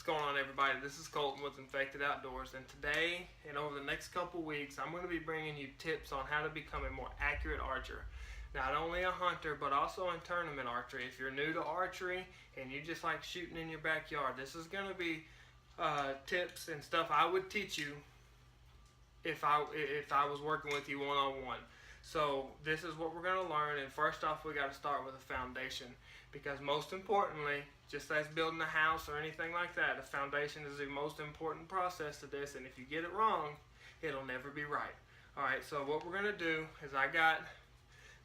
What's going on, everybody? This is Colton with Infected Outdoors, and today and over the next couple weeks I'm going to be bringing you tips on how to become a more accurate archer. Not only a hunter, but also in tournament archery. If you're new to archery and you just like shooting in your backyard, this is going to be tips and stuff I would teach you if I was working with you one-on-one. So this is what we're going to learn, and first off we got to start with a foundation, because most importantly, just as building a house or anything like that, a foundation is the most important process to this, and if you get it wrong, it'll never be right. Alright, so what we're going to do is I got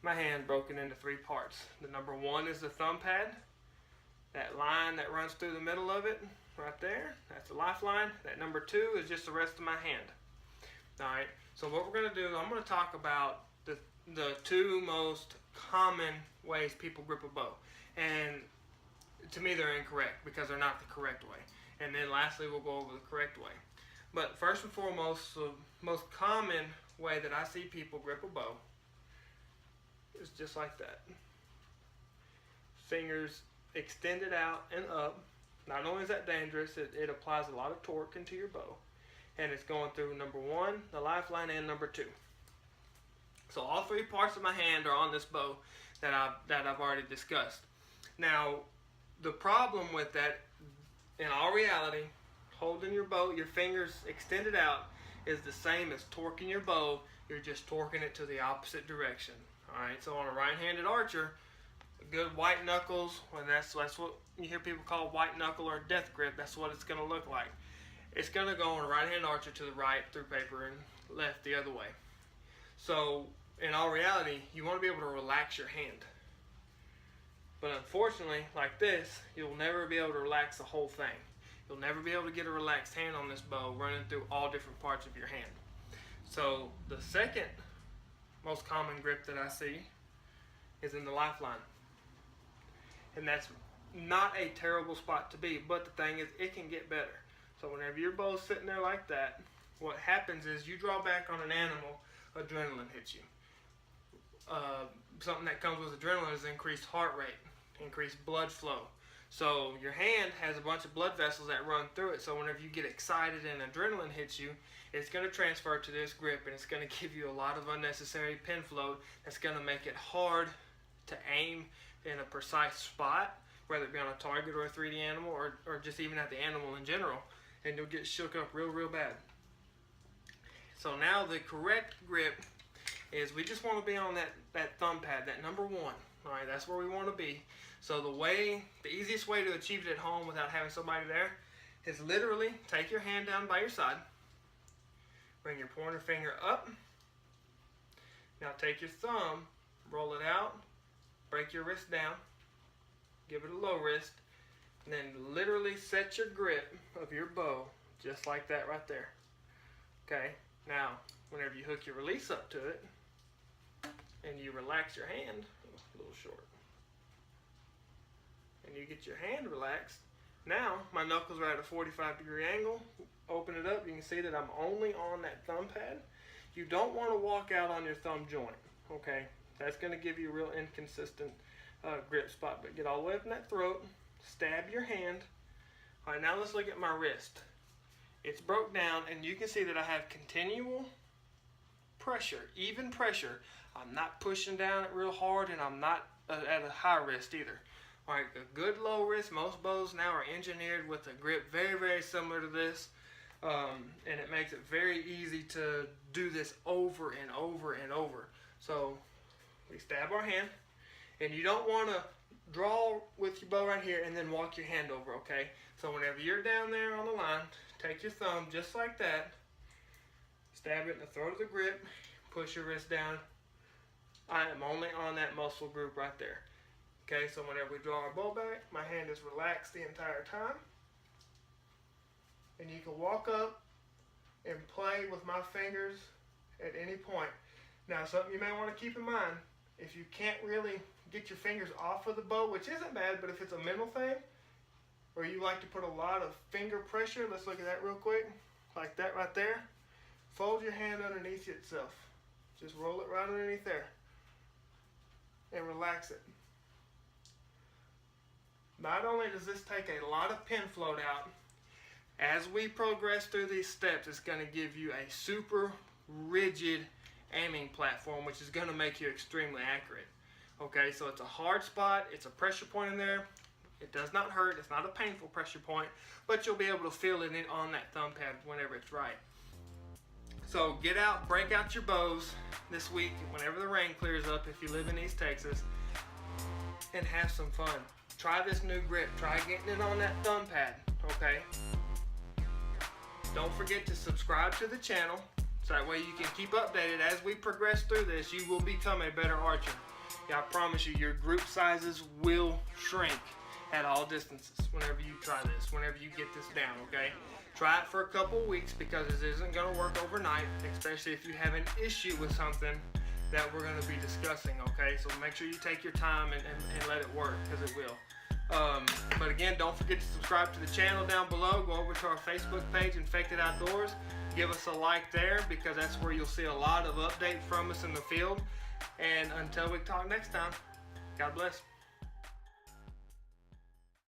my hand broken into three parts. The number one is the thumb pad. That line that runs through the middle of it, right there, that's the lifeline. That number two is just the rest of my hand. Alright, so what we're going to do, I'm going to talk about the two most common ways people grip a bow. And to me they're incorrect because they're not the correct way. And then lastly we'll go over the correct way. But first and foremost, the most common way that I see people grip a bow is just like that. Fingers extended out and up. Not only is that dangerous, it applies a lot of torque into your bow. And it's going through number one, the lifeline, and number two. So all three parts of my hand are on this bow that I've already discussed. Now, the problem with that, in all reality, holding your bow, your fingers extended out, is the same as torquing your bow. You're just torquing it to the opposite direction. Alright, so on a right-handed archer, a good white knuckles, and that's what you hear people call white knuckle or death grip, that's what it's going to look like. It's going to go on a right-hand archer to the right through paper and left the other way. So, in all reality, you want to be able to relax your hand. But unfortunately, like this, you'll never be able to relax the whole thing. You'll never be able to get a relaxed hand on this bow running through all different parts of your hand. So, the second most common grip that I see is in the lifeline. And that's not a terrible spot to be, but the thing is, it can get better. So whenever your bow's sitting there like that, what happens is you draw back on an animal, adrenaline hits you. Something that comes with adrenaline is increased heart rate, increased blood flow. So your hand has a bunch of blood vessels that run through it, so whenever you get excited and adrenaline hits you, it's going to transfer to this grip, and it's going to give you a lot of unnecessary pin float that's going to make it hard to aim in a precise spot, whether it be on a target or a 3D animal, or just even at the animal in general, and you'll get shook up real bad. So now the correct grip is we just want to be on that thumb pad, that number one. Alright, that's where we want to be. So the easiest way to achieve it at home without having somebody there is literally take your hand down by your side, bring your pointer finger up, now take your thumb, roll it out, break your wrist down, give it a low wrist, and then literally set your grip of your bow just like that right there. Okay, now whenever you hook your release up to it and you relax your hand, a little short, and you get your hand relaxed, now my knuckles are at a 45-degree angle. Open it up, you can see that I'm only on that thumb pad. You don't want to walk out on your thumb joint, okay? That's going to give you a real inconsistent grip spot. But get all the way up in that throat, stab your hand. All right, now let's look at my wrist. It's broke down, and you can see that I have continual pressure, even pressure. I'm not pushing down it real hard, and I'm not at a high wrist either. All right, a good low wrist. Most bows now are engineered with a grip very similar to this, and it makes it very easy to do this over and over and over. So we stab our hand, and you don't want to draw with your bow right here and then walk your hand over, okay? So whenever you're down there on the line, take your thumb just like that, stab it in the throat of the grip, push your wrist down. I am only on that muscle group right there. Okay, so whenever we draw our bow back, my hand is relaxed the entire time. And you can walk up and play with my fingers at any point. Now, something you may want to keep in mind, if you can't really get your fingers off of the bow, which isn't bad, but if it's a mental thing, or you like to put a lot of finger pressure, let's look at that real quick, like that right there. Fold your hand underneath itself. Just roll it right underneath there and relax it. Not only does this take a lot of pin float out, As we progress through these steps, it's going to give you a super rigid aiming platform, which is going to make you extremely accurate. Okay, so it's a hard spot, it's a pressure point in there. It does not hurt, it's not a painful pressure point, but you'll be able to feel it on that thumb pad whenever it's right. So get out, break out your bows this week, whenever the rain clears up, if you live in East Texas, and have some fun. Try this new grip, try getting it on that thumb pad, okay? Don't forget to subscribe to the channel, so that way you can keep updated. As we progress through this, you will become a better archer. Yeah, I promise you, your group sizes will shrink at all distances whenever you try this, whenever you get this down, okay? Try it for a couple weeks, because it isn't going to work overnight, especially if you have an issue with something that we're going to be discussing, okay? So make sure you take your time and let it work, because it will. But again, don't forget to subscribe to the channel down below. Go over to our Facebook page, Infected Outdoors. Give us a like there, because that's where you'll see a lot of updates from us in the field. And until we talk next time, God bless.